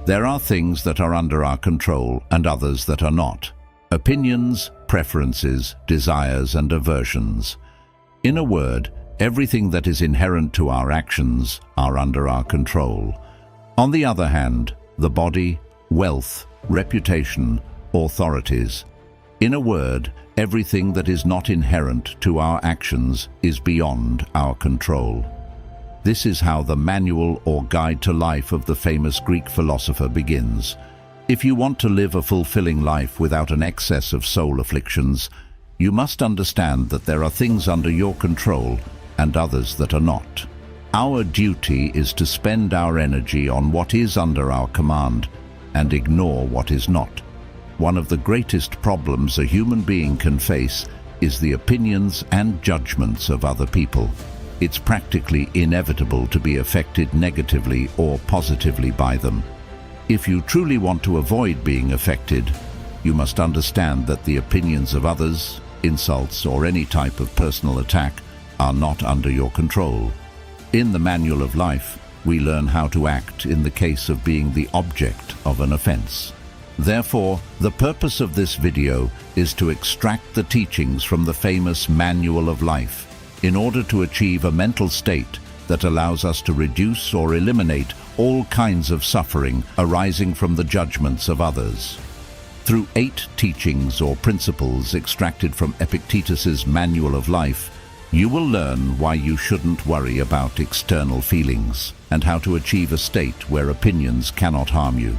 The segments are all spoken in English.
There are things that are under our control and others that are not. Opinions, preferences, desires, and aversions. In a word, everything that is inherent to our actions are under our control. On the other hand, the body, wealth, reputation, authorities. In a word, everything that is not inherent to our actions is beyond our control. This is how the manual or guide to life of the famous Greek philosopher begins. If you want to live a fulfilling life without an excess of soul afflictions, you must understand that there are things under your control and others that are not. Our duty is to spend our energy on what is under our command and ignore what is not. One of the greatest problems a human being can face is the opinions and judgments of other people. It's practically inevitable to be affected negatively or positively by them. If you truly want to avoid being affected, you must understand that the opinions of others, insults, or any type of personal attack are not under your control. In the Manual of Life, we learn how to act in the case of being the object of an offense. Therefore, the purpose of this video is to extract the teachings from the famous Manual of Life in order to achieve a mental state that allows us to reduce or eliminate all kinds of suffering arising from the judgments of others. Through 8 teachings or principles extracted from Epictetus's Manual of Life, you will learn why you shouldn't worry about external feelings and how to achieve a state where opinions cannot harm you.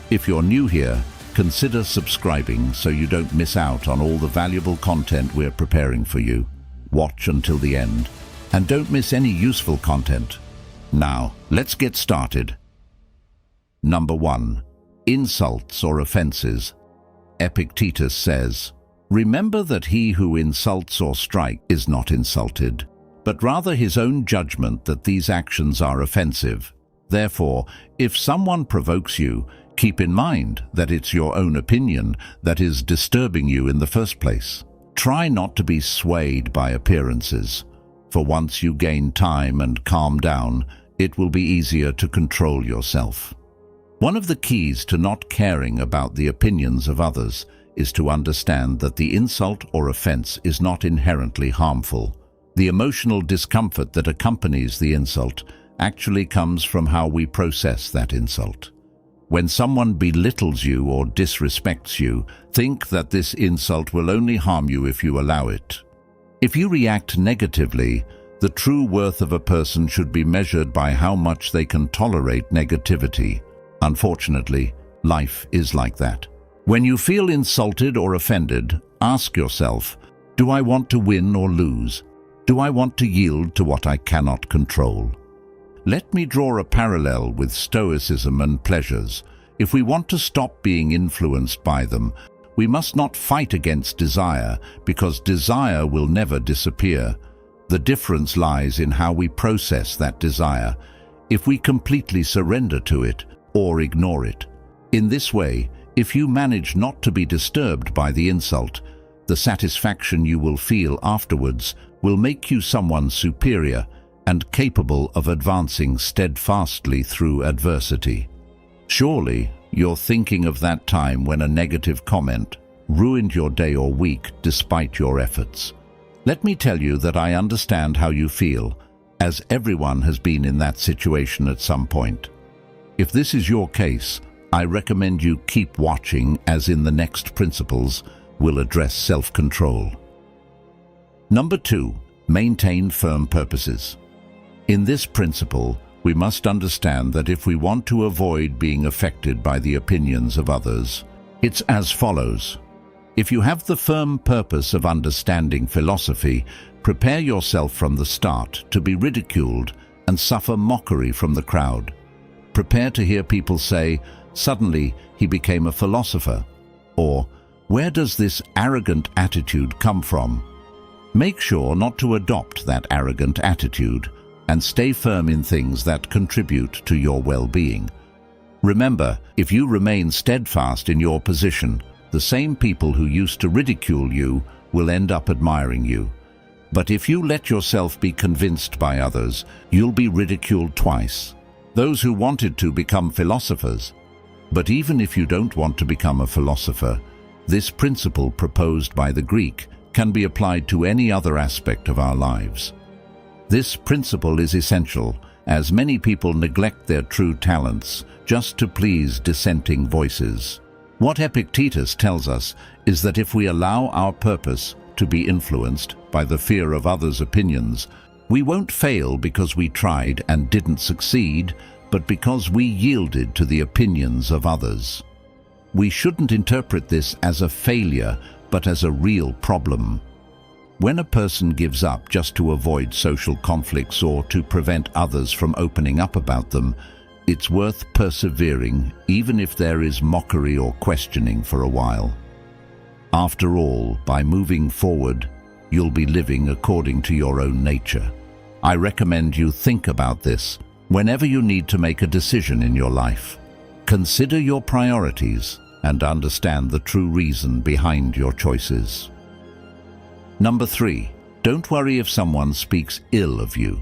If you're new here, consider subscribing so you don't miss out on all the valuable content we're preparing for you. Watch until the end, and don't miss any useful content. Now, let's get started. Number 1. Insults or offenses. Epictetus says, "Remember that he who insults or strikes is not insulted, but rather his own judgment that these actions are offensive. Therefore, if someone provokes you, keep in mind that it's your own opinion that is disturbing you in the first place. Try not to be swayed by appearances, for once you gain time and calm down, it will be easier to control yourself." One of the keys to not caring about the opinions of others is to understand that the insult or offense is not inherently harmful. The emotional discomfort that accompanies the insult actually comes from how we process that insult. When someone belittles you or disrespects you, think that this insult will only harm you if you allow it. If you react negatively, the true worth of a person should be measured by how much they can tolerate negativity. Unfortunately, life is like that. When you feel insulted or offended, ask yourself, do I want to win or lose? Do I want to yield to what I cannot control? Let me draw a parallel with Stoicism and pleasures. If we want to stop being influenced by them, we must not fight against desire, because desire will never disappear. The difference lies in how we process that desire, if we completely surrender to it or ignore it. In this way, if you manage not to be disturbed by the insult, the satisfaction you will feel afterwards will make you someone superior and capable of advancing steadfastly through adversity. Surely, you're thinking of that time when a negative comment ruined your day or week despite your efforts. Let me tell you that I understand how you feel, as everyone has been in that situation at some point. If this is your case, I recommend you keep watching, as in the next principles will address self-control. Number 2. Maintain firm purposes. In this principle, we must understand that if we want to avoid being affected by the opinions of others, it's as follows. If you have the firm purpose of understanding philosophy, prepare yourself from the start to be ridiculed and suffer mockery from the crowd. Prepare to hear people say, "Suddenly he became a philosopher," or "Where does this arrogant attitude come from?" Make sure not to adopt that arrogant attitude, and stay firm in things that contribute to your well-being. Remember, if you remain steadfast in your position, the same people who used to ridicule you will end up admiring you. But if you let yourself be convinced by others, you'll be ridiculed twice. Those who wanted to become philosophers But even if you don't want to become a philosopher, this principle proposed by the Greek can be applied to any other aspect of our lives. This principle is essential, as many people neglect their true talents just to please dissenting voices. What Epictetus tells us is that if we allow our purpose to be influenced by the fear of others' opinions, we won't fail because we tried and didn't succeed, but because we yielded to the opinions of others. We shouldn't interpret this as a failure, but as a real problem. When a person gives up just to avoid social conflicts or to prevent others from opening up about them, it's worth persevering, even if there is mockery or questioning for a while. After all, by moving forward, you'll be living according to your own nature. I recommend you think about this whenever you need to make a decision in your life. Consider your priorities and understand the true reason behind your choices. Number 3, don't worry if someone speaks ill of you.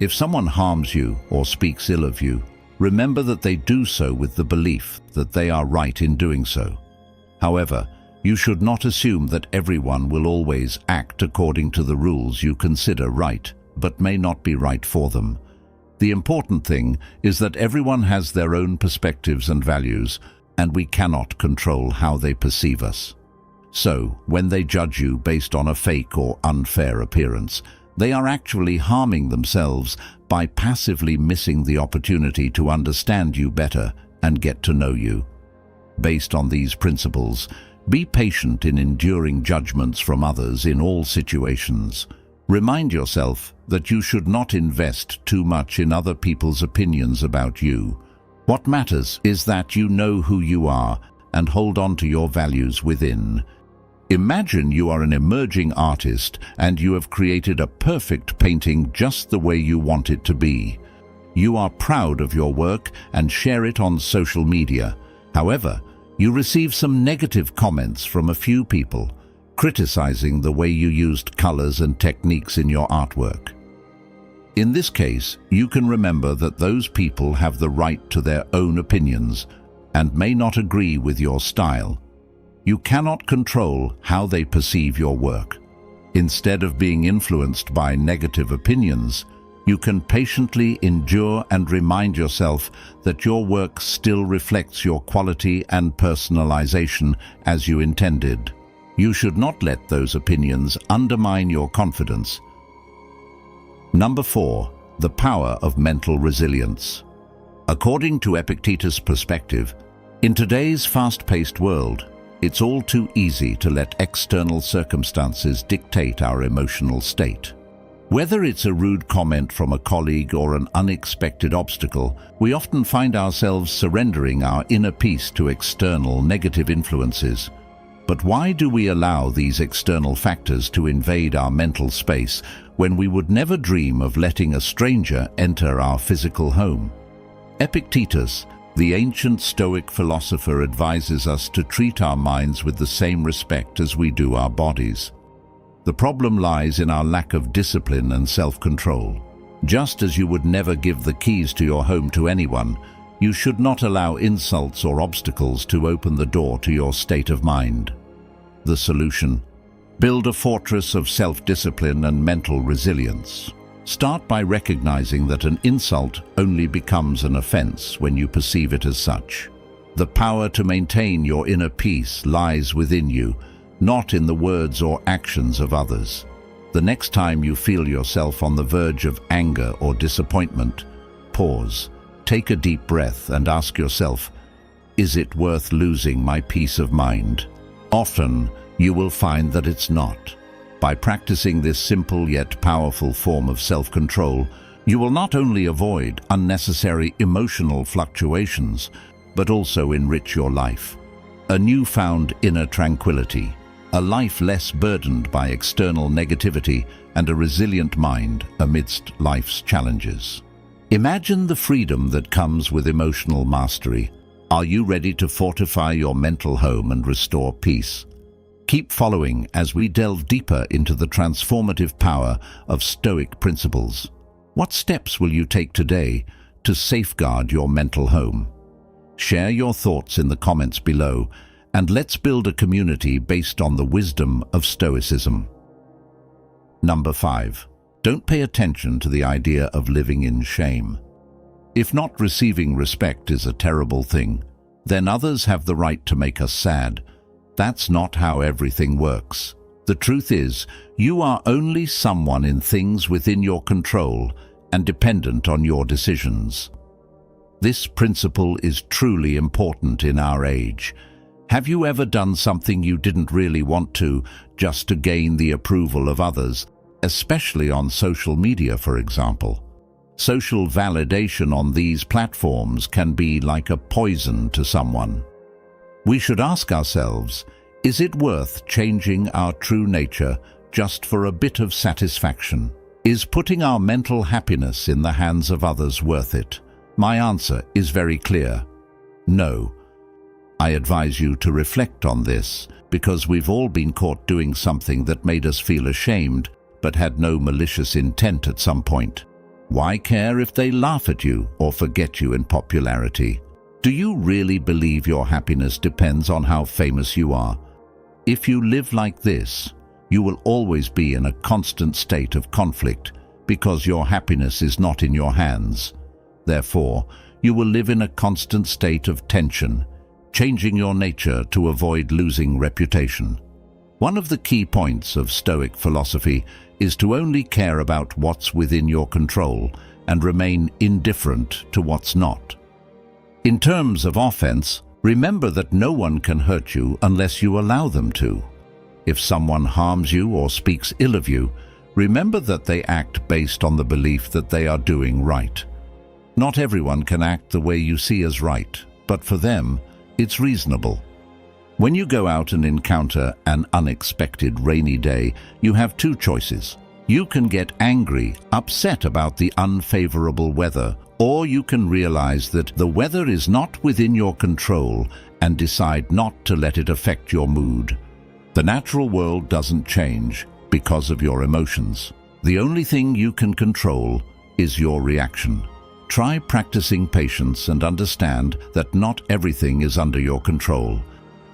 If someone harms you or speaks ill of you, remember that they do so with the belief that they are right in doing so. However, you should not assume that everyone will always act according to the rules you consider right, but may not be right for them. The important thing is that everyone has their own perspectives and values, and we cannot control how they perceive us. So, when they judge you based on a fake or unfair appearance, they are actually harming themselves by passively missing the opportunity to understand you better and get to know you. Based on these principles, be patient in enduring judgments from others in all situations. Remind yourself that you should not invest too much in other people's opinions about you. What matters is that you know who you are and hold on to your values within. Imagine you are an emerging artist and you have created a perfect painting just the way you want it to be. You are proud of your work and share it on social media. However, you receive some negative comments from a few people, criticizing the way you used colors and techniques in your artwork. In this case, you can remember that those people have the right to their own opinions and may not agree with your style. You cannot control how they perceive your work. Instead of being influenced by negative opinions, you can patiently endure and remind yourself that your work still reflects your quality and personalization as you intended. You should not let those opinions undermine your confidence. Number 4, the power of mental resilience. According to Epictetus' perspective, in today's fast-paced world, it's all too easy to let external circumstances dictate our emotional state. Whether it's a rude comment from a colleague or an unexpected obstacle, we often find ourselves surrendering our inner peace to external negative influences. But why do we allow these external factors to invade our mental space when we would never dream of letting a stranger enter our physical home? Epictetus, the ancient Stoic philosopher, advises us to treat our minds with the same respect as we do our bodies. The problem lies in our lack of discipline and self-control. Just as you would never give the keys to your home to anyone, you should not allow insults or obstacles to open the door to your state of mind. The solution: build a fortress of self-discipline and mental resilience. Start by recognizing that an insult only becomes an offense when you perceive it as such. The power to maintain your inner peace lies within you, not in the words or actions of others. The next time you feel yourself on the verge of anger or disappointment, pause, take a deep breath and ask yourself, is it worth losing my peace of mind? Often, you will find that it's not. By practicing this simple yet powerful form of self-control, you will not only avoid unnecessary emotional fluctuations, but also enrich your life. A newfound inner tranquility, a life less burdened by external negativity, and a resilient mind amidst life's challenges. Imagine the freedom that comes with emotional mastery. Are you ready to fortify your mental home and restore peace? Keep following as we delve deeper into the transformative power of Stoic principles. What steps will you take today to safeguard your mental home? Share your thoughts in the comments below, and let's build a community based on the wisdom of Stoicism. Number 5. Don't pay attention to the idea of living in shame. If not receiving respect is a terrible thing, then others have the right to make us sad. That's not how everything works. The truth is, you are only someone in things within your control and dependent on your decisions. This principle is truly important in our age. Have you ever done something you didn't really want to, just to gain the approval of others, especially on social media, for example? Social validation on these platforms can be like a poison to someone. We should ask ourselves, is it worth changing our true nature just for a bit of satisfaction? Is putting our mental happiness in the hands of others worth it? My answer is very clear: no. I advise you to reflect on this, because we've all been caught doing something that made us feel ashamed but had no malicious intent at some point. Why care if they laugh at you or forget you in popularity? Do you really believe your happiness depends on how famous you are? If you live like this, you will always be in a constant state of conflict because your happiness is not in your hands. Therefore, you will live in a constant state of tension, changing your nature to avoid losing reputation. One of the key points of Stoic philosophy is to only care about what's within your control and remain indifferent to what's not. In terms of offense, remember that no one can hurt you unless you allow them to. If someone harms you or speaks ill of you, remember that they act based on the belief that they are doing right. Not everyone can act the way you see as right, but for them, it's reasonable. When you go out and encounter an unexpected rainy day, you have two choices. You can get angry, upset about the unfavorable weather, or you can realize that the weather is not within your control and decide not to let it affect your mood. The natural world doesn't change because of your emotions. The only thing you can control is your reaction. Try practicing patience and understand that not everything is under your control,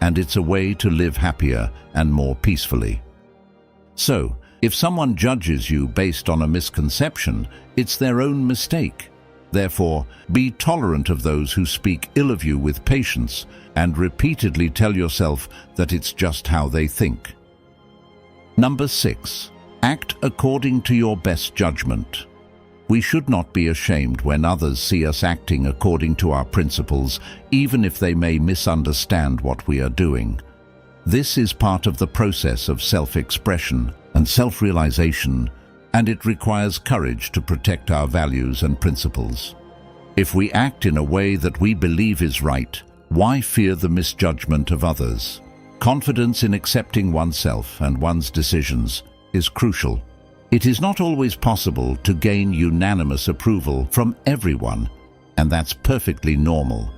and it's a way to live happier and more peacefully. So, if someone judges you based on a misconception, it's their own mistake. Therefore, be tolerant of those who speak ill of you with patience, and repeatedly tell yourself that it's just how they think. Number 6. Act according to your best judgment. We should not be ashamed when others see us acting according to our principles, even if they may misunderstand what we are doing. This is part of the process of self-expression and self-realization, and it requires courage to protect our values and principles. If we act in a way that we believe is right, why fear the misjudgment of others? Confidence in accepting oneself and one's decisions is crucial. It is not always possible to gain unanimous approval from everyone, and that's perfectly normal.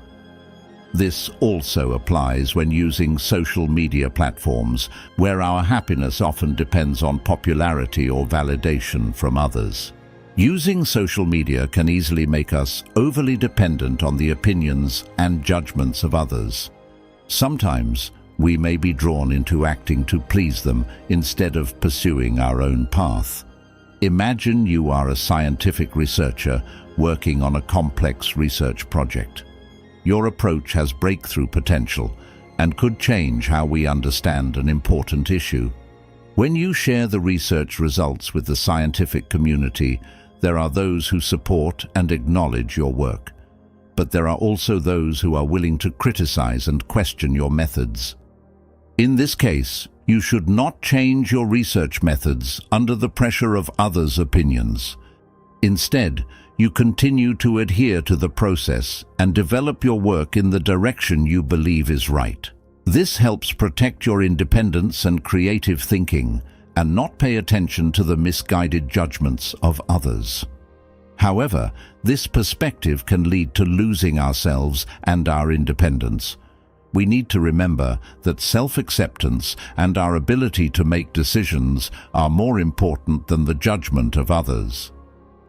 This also applies when using social media platforms, where our happiness often depends on popularity or validation from others. Using social media can easily make us overly dependent on the opinions and judgments of others. Sometimes, we may be drawn into acting to please them instead of pursuing our own path. Imagine you are a scientific researcher working on a complex research project. Your approach has breakthrough potential and could change how we understand an important issue. When you share the research results with the scientific community, there are those who support and acknowledge your work. But there are also those who are willing to criticize and question your methods. In this case, you should not change your research methods under the pressure of others' opinions. Instead, you continue to adhere to the process and develop your work in the direction you believe is right. This helps protect your independence and creative thinking, and not pay attention to the misguided judgments of others. However, this perspective can lead to losing ourselves and our independence. We need to remember that self-acceptance and our ability to make decisions are more important than the judgment of others.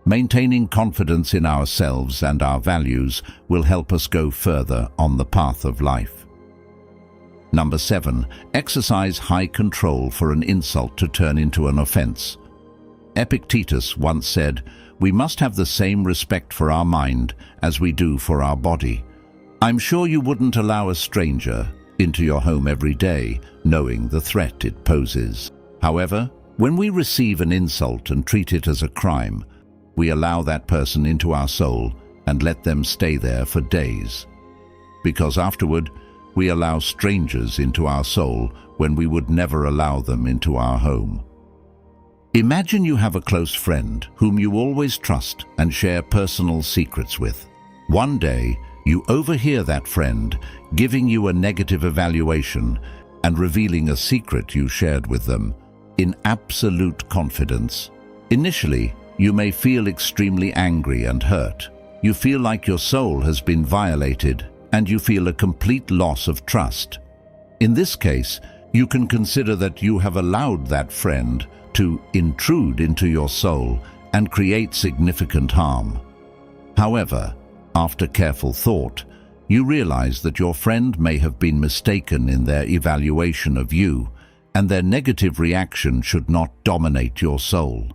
Maintaining confidence in ourselves and our values will help us go further on the path of life. Number 7. Exercise high control for an insult to turn into an offense. Epictetus once said, "We must have the same respect for our mind as we do for our body." I'm sure you wouldn't allow a stranger into your home every day, knowing the threat it poses. However, when we receive an insult and treat it as a crime, we allow that person into our soul and let them stay there for days. Because afterward, we allow strangers into our soul when we would never allow them into our home. Imagine you have a close friend whom you always trust and share personal secrets with. One day, you overhear that friend giving you a negative evaluation and revealing a secret you shared with them in absolute confidence. Initially, you may feel extremely angry and hurt. You feel like your soul has been violated and you feel a complete loss of trust. In this case, you can consider that you have allowed that friend to intrude into your soul and create significant harm. However, after careful thought, you realize that your friend may have been mistaken in their evaluation of you, and their negative reaction should not dominate your soul.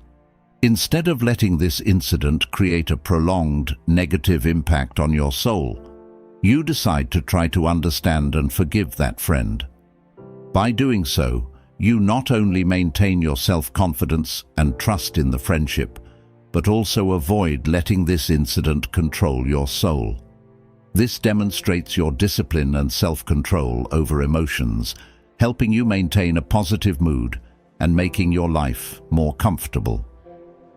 Instead of letting this incident create a prolonged negative impact on your soul, you decide to try to understand and forgive that friend. By doing so, you not only maintain your self-confidence and trust in the friendship, but also avoid letting this incident control your soul. This demonstrates your discipline and self-control over emotions, helping you maintain a positive mood and making your life more comfortable.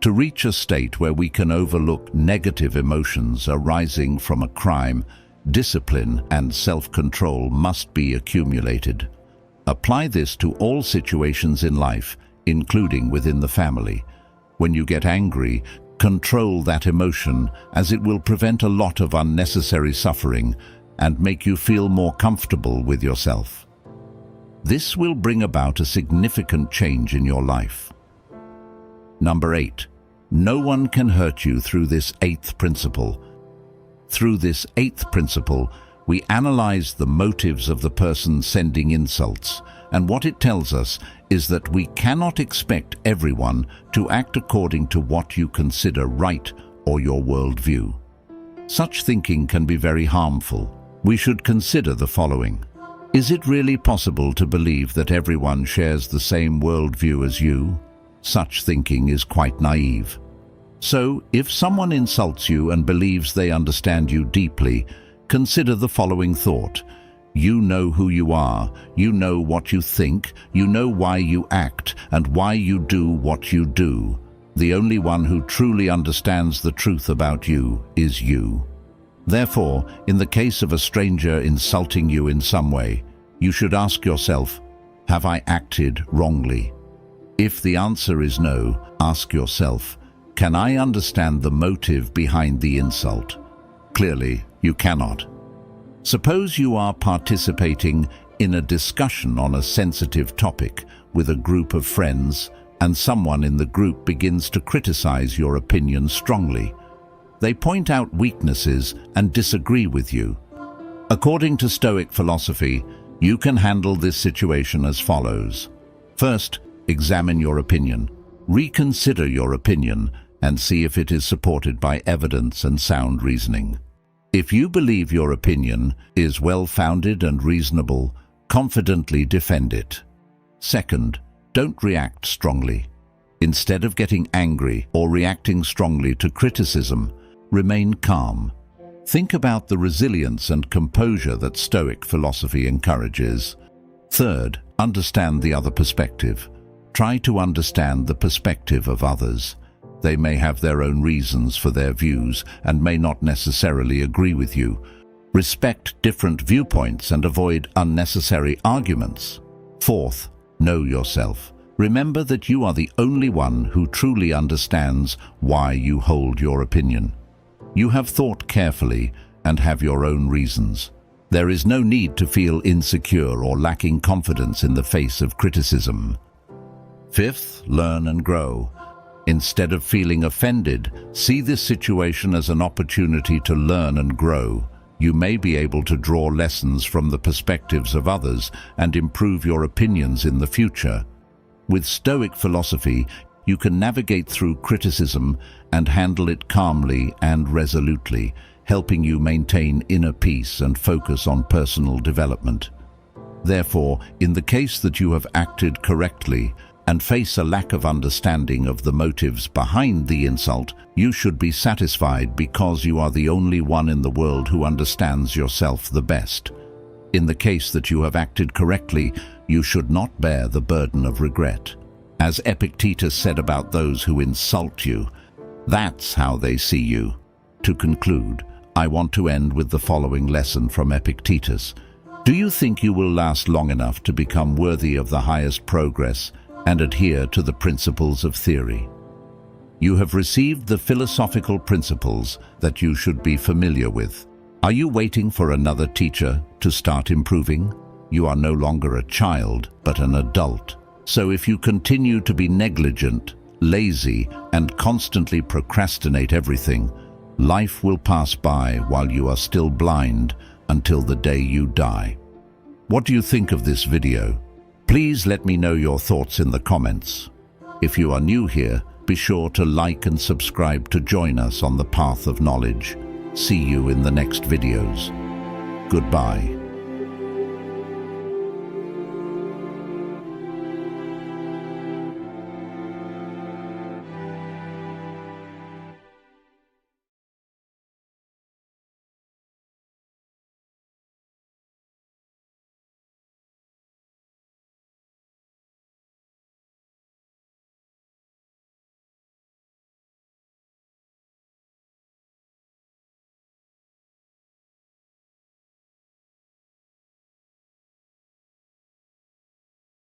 To reach a state where we can overlook negative emotions arising from a crime, discipline and self-control must be accumulated. Apply this to all situations in life, including within the family. When you get angry, control that emotion, as it will prevent a lot of unnecessary suffering and make you feel more comfortable with yourself. This will bring about a significant change in your life. Number 8. No one can hurt you through this 8th principle. Through this 8th principle, we analyze the motives of the person sending insults, and what it tells us is that we cannot expect everyone to act according to what you consider right or your worldview. Such thinking can be very harmful. We should consider the following. Is it really possible to believe that everyone shares the same worldview as you? Such thinking is quite naive. So, if someone insults you and believes they understand you deeply, consider the following thought. You know who you are, you know what you think, you know why you act, and why you do what you do. The only one who truly understands the truth about you is you. Therefore, in the case of a stranger insulting you in some way, you should ask yourself, have I acted wrongly? If the answer is no, ask yourself, can I understand the motive behind the insult? Clearly, you cannot. Suppose you are participating in a discussion on a sensitive topic with a group of friends, and someone in the group begins to criticize your opinion strongly. They point out weaknesses and disagree with you. According to Stoic philosophy, you can handle this situation as follows. First, examine your opinion. Reconsider your opinion and see if it is supported by evidence and sound reasoning. If you believe your opinion is well-founded and reasonable, confidently defend it. Second, don't react strongly. Instead of getting angry or reacting strongly to criticism, remain calm. Think about the resilience and composure that Stoic philosophy encourages. Third, understand the other perspective. Try to understand the perspective of others. They may have their own reasons for their views and may not necessarily agree with you. Respect different viewpoints and avoid unnecessary arguments. Fourth, know yourself. Remember that you are the only one who truly understands why you hold your opinion. You have thought carefully and have your own reasons. There is no need to feel insecure or lacking confidence in the face of criticism. Fifth, learn and grow. Instead of feeling offended, see this situation as an opportunity to learn and grow. You may be able to draw lessons from the perspectives of others and improve your opinions in the future. With Stoic philosophy, you can navigate through criticism and handle it calmly and resolutely, helping you maintain inner peace and focus on personal development. Therefore, in the case that you have acted correctly and face a lack of understanding of the motives behind the insult, you should be satisfied because you are the only one in the world who understands yourself the best. In the case that you have acted correctly, you should not bear the burden of regret. As Epictetus said about those who insult you, that's how they see you. To conclude, I want to end with the following lesson from Epictetus. Do you think you will last long enough to become worthy of the highest progress and adhere to the principles of theory? You have received the philosophical principles that you should be familiar with. Are you waiting for another teacher to start improving? You are no longer a child, but an adult. So if you continue to be negligent, lazy, and constantly procrastinate everything, life will pass by while you are still blind until the day you die. What do you think of this video? Please let me know your thoughts in the comments. If you are new here, be sure to like and subscribe to join us on the path of knowledge. See you in the next videos. Goodbye.